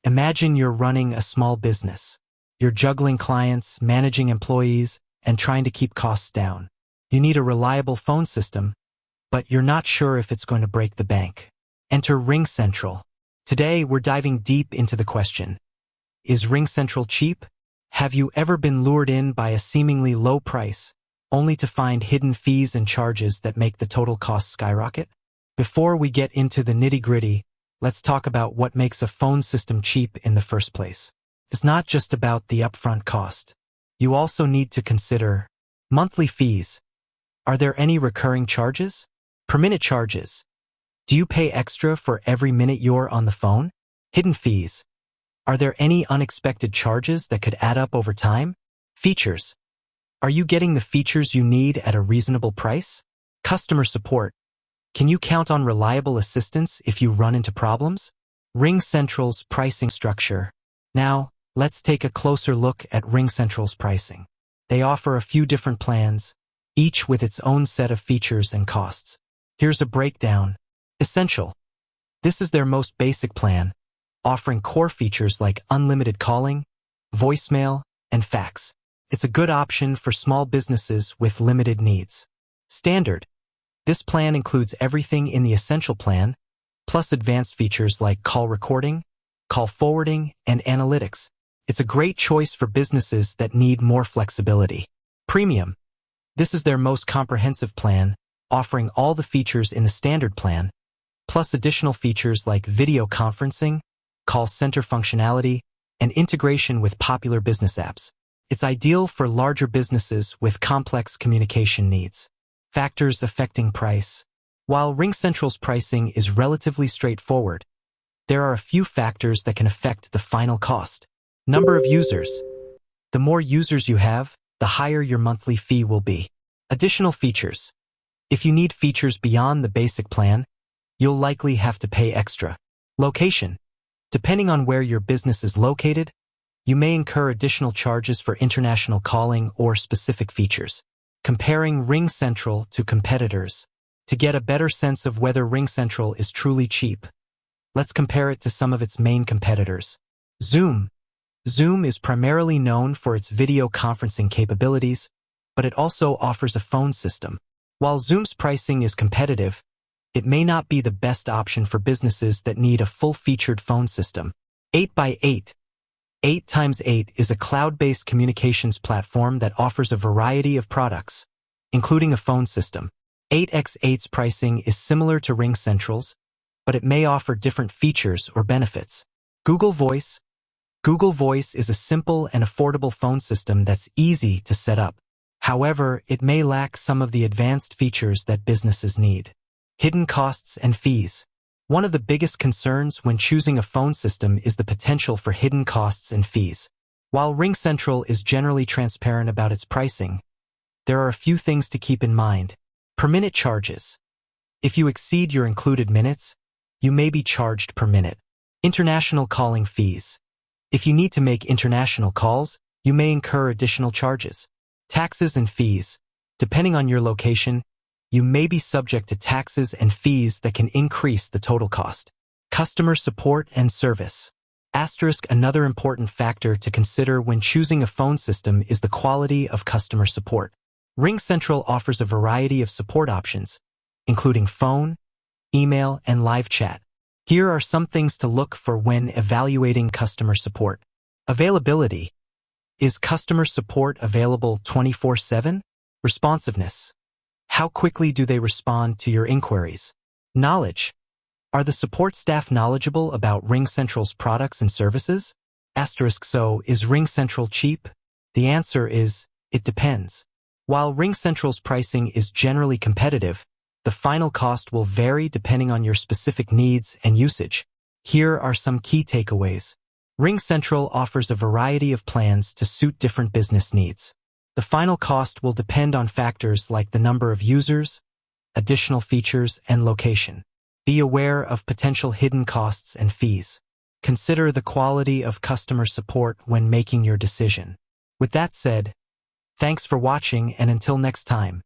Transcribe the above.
Imagine you're running a small business. You're juggling clients, managing employees, and trying to keep costs down. You need a reliable phone system, but you're not sure if it's going to break the bank. Enter RingCentral. Today, we're diving deep into the question, is RingCentral cheap? Have you ever been lured in by a seemingly low price, only to find hidden fees and charges that make the total cost skyrocket? Before we get into the nitty-gritty, let's talk about what makes a phone system cheap in the first place. It's not just about the upfront cost. You also need to consider monthly fees. Are there any recurring charges? Per minute charges. Do you pay extra for every minute you're on the phone? Hidden fees. Are there any unexpected charges that could add up over time? Features. Are you getting the features you need at a reasonable price? Customer support. Can you count on reliable assistance if you run into problems? RingCentral's pricing structure. Now, let's take a closer look at RingCentral's pricing. They offer a few different plans, each with its own set of features and costs. Here's a breakdown. Essential. This is their most basic plan, offering core features like unlimited calling, voicemail, and fax. It's a good option for small businesses with limited needs. Standard. This plan includes everything in the Essential plan, plus advanced features like call recording, call forwarding, and analytics. It's a great choice for businesses that need more flexibility. Premium. This is their most comprehensive plan, offering all the features in the Standard plan, plus additional features like video conferencing, call center functionality, and integration with popular business apps. It's ideal for larger businesses with complex communication needs. Factors affecting price. While RingCentral's pricing is relatively straightforward, there are a few factors that can affect the final cost. Number of users. The more users you have, the higher your monthly fee will be. Additional features. If you need features beyond the basic plan, you'll likely have to pay extra. Location. Depending on where your business is located, you may incur additional charges for international calling or specific features. Comparing RingCentral to competitors. To get a better sense of whether RingCentral is truly cheap, let's compare it to some of its main competitors. Zoom. Zoom is primarily known for its video conferencing capabilities, but it also offers a phone system. While Zoom's pricing is competitive, it may not be the best option for businesses that need a full-featured phone system. 8x8. 8x8 is a cloud-based communications platform that offers a variety of products, including a phone system. 8x8's pricing is similar to RingCentral's, but it may offer different features or benefits. Google Voice. Google Voice is a simple and affordable phone system that's easy to set up. However, it may lack some of the advanced features that businesses need. Hidden costs and fees. One of the biggest concerns when choosing a phone system is the potential for hidden costs and fees. While RingCentral is generally transparent about its pricing, there are a few things to keep in mind. Per minute charges. If you exceed your included minutes, you may be charged per minute. International calling fees. If you need to make international calls, you may incur additional charges. Taxes and fees. Depending on your location, you may be subject to taxes and fees that can increase the total cost. Customer support and service. Another important factor to consider when choosing a phone system is the quality of customer support. RingCentral offers a variety of support options, including phone, email, and live chat. Here are some things to look for when evaluating customer support. Availability. Is customer support available 24/7? Responsiveness. How quickly do they respond to your inquiries? Knowledge. Are the support staff knowledgeable about RingCentral's products and services? So, is RingCentral cheap? The answer is, it depends. While RingCentral's pricing is generally competitive, the final cost will vary depending on your specific needs and usage. Here are some key takeaways. RingCentral offers a variety of plans to suit different business needs. The final cost will depend on factors like the number of users, additional features, and location. Be aware of potential hidden costs and fees. Consider the quality of customer support when making your decision. With that said, thanks for watching, and until next time.